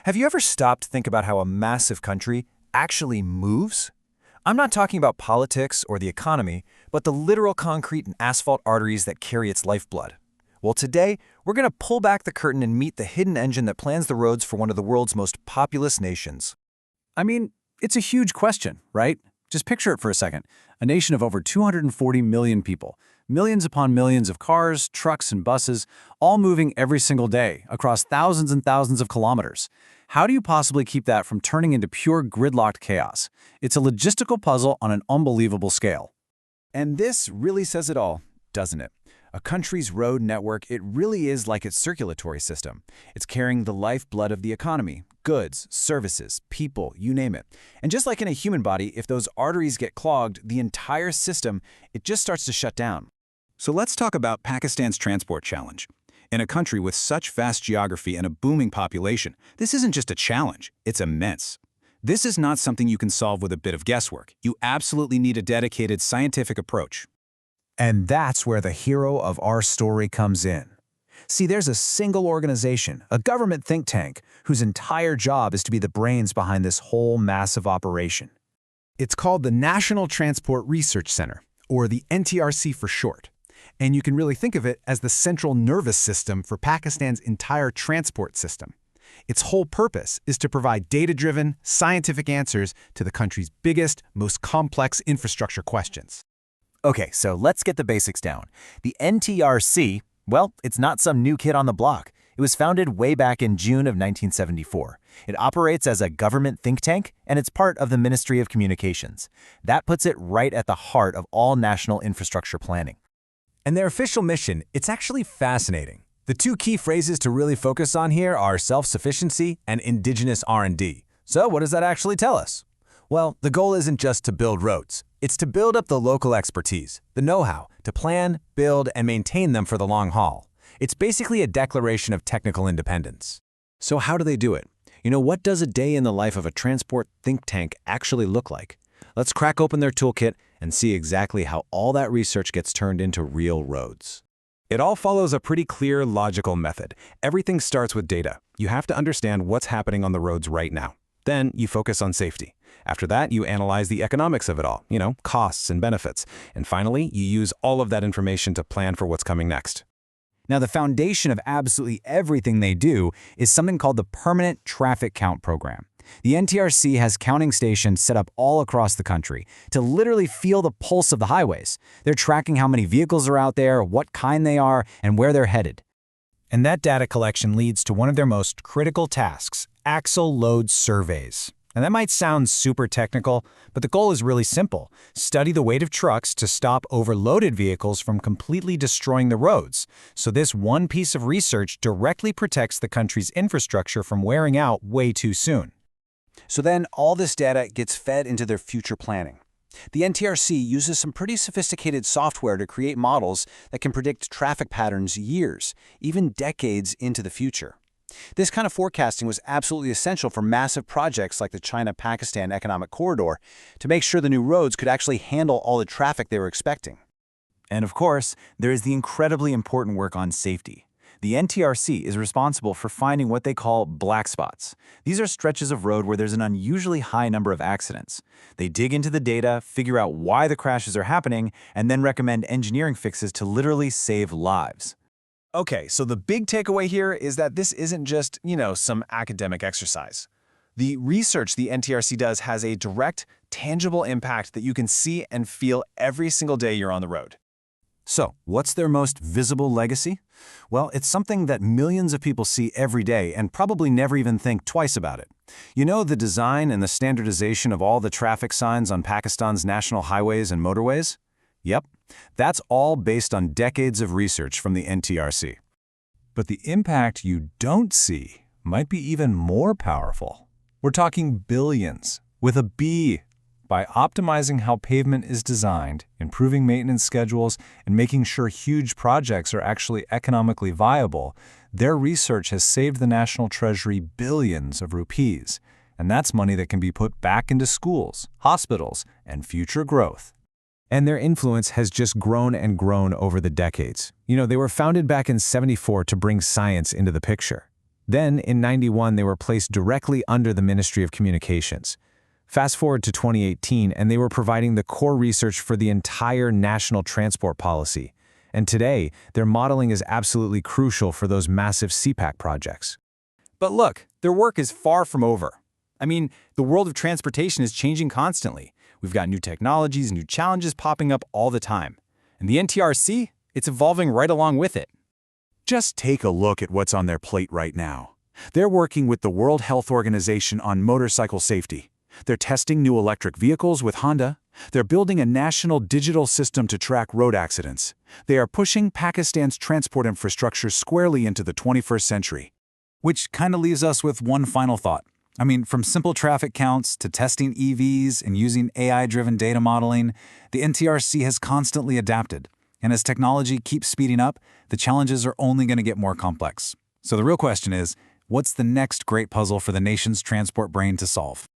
Have you ever stopped to think about how a massive country actually moves? I'm not talking about politics or the economy, but the literal concrete and asphalt arteries that carry its lifeblood. Well, today, we're going to pull back the curtain and meet the hidden engine that plans the roads for one of the world's most populous nations. I mean, it's a huge question, right? Just picture it for a second. A nation of over 240 million people, millions upon millions of cars, trucks, and buses, all moving every single day across thousands and thousands of kilometers. How do you possibly keep that from turning into pure gridlocked chaos? It's a logistical puzzle on an unbelievable scale. And this really says it all, doesn't it? A country's road network, it really is like its circulatory system. It's carrying the lifeblood of the economy, goods, services, people, you name it. And just like in a human body, if those arteries get clogged, the entire system, it just starts to shut down. So let's talk about Pakistan's transport challenge. In a country with such vast geography and a booming population, this isn't just a challenge, it's immense. This is not something you can solve with a bit of guesswork. You absolutely need a dedicated scientific approach. And that's where the hero of our story comes in. See, there's a single organization, a government think tank, whose entire job is to be the brains behind this whole massive operation. It's called the National Transport Research Center, or the NTRC for short. And you can really think of it as the central nervous system for Pakistan's entire transport system. Its whole purpose is to provide data-driven, scientific answers to the country's biggest, most complex infrastructure questions. Okay, so let's get the basics down. The NTRC, well, it's not some new kid on the block. It was founded way back in June of 1974. It operates as a government think tank, and it's part of the Ministry of Communications. That puts it right at the heart of all national infrastructure planning. And their official mission, it's actually fascinating. The two key phrases to really focus on here are self-sufficiency and indigenous R&D. So what does that actually tell us? Well, the goal isn't just to build roads. It's to build up the local expertise, the know-how, to plan, build, and maintain them for the long haul. It's basically a declaration of technical independence. So how do they do it? What does a day in the life of a transport think tank actually look like? Let's crack open their toolkit and see exactly how all that research gets turned into real roads. It all follows a pretty clear, logical method. Everything starts with data. You have to understand what's happening on the roads right now. Then you focus on safety. After that, you analyze the economics of it all, costs and benefits. And finally, you use all of that information to plan for what's coming next. Now, the foundation of absolutely everything they do is something called the Permanent Traffic Count Program. The NTRC has counting stations set up all across the country to literally feel the pulse of the highways. They're tracking how many vehicles are out there, what kind they are, and where they're headed. And that data collection leads to one of their most critical tasks, axle load surveys. And that might sound super technical, but the goal is really simple. Study the weight of trucks to stop overloaded vehicles from completely destroying the roads. So this one piece of research directly protects the country's infrastructure from wearing out way too soon. So then all this data gets fed into their future planning. The NTRC uses some pretty sophisticated software to create models that can predict traffic patterns years, even decades into the future. This kind of forecasting was absolutely essential for massive projects like the China-Pakistan Economic Corridor to make sure the new roads could actually handle all the traffic they were expecting. And of course, there is the incredibly important work on safety. The NTRC is responsible for finding what they call black spots. These are stretches of road where there's an unusually high number of accidents. They dig into the data, figure out why the crashes are happening, and then recommend engineering fixes to literally save lives. Okay, so the big takeaway here is that this isn't just, some academic exercise. The research the NTRC does has a direct, tangible impact that you can see and feel every single day you're on the road. So, what's their most visible legacy? Well, it's something that millions of people see every day and probably never even think twice about it. The design and the standardization of all the traffic signs on Pakistan's national highways and motorways? Yep, that's all based on decades of research from the NTRC. But the impact you don't see might be even more powerful. We're talking billions, with a B. By optimizing how pavement is designed, improving maintenance schedules, and making sure huge projects are actually economically viable, their research has saved the national treasury billions of rupees. And that's money that can be put back into schools, hospitals, and future growth. And their influence has just grown and grown over the decades. They were founded back in '74 to bring science into the picture. Then, in '91, they were placed directly under the Ministry of Communications. Fast forward to 2018, and they were providing the core research for the entire national transport policy. And today, their modeling is absolutely crucial for those massive CPAC projects. But look, their work is far from over. I mean, the world of transportation is changing constantly. We've got new technologies, new challenges popping up all the time. And the NTRC, it's evolving right along with it. Just take a look at what's on their plate right now. They're working with the World Health Organization on motorcycle safety. They're testing new electric vehicles with Honda. They're building a national digital system to track road accidents. They are pushing Pakistan's transport infrastructure squarely into the 21st century. Which kind of leaves us with one final thought. I mean, from simple traffic counts to testing EVs and using AI-driven data modeling, the NTRC has constantly adapted. And as technology keeps speeding up, the challenges are only going to get more complex. So the real question is, what's the next great puzzle for the nation's transport brain to solve?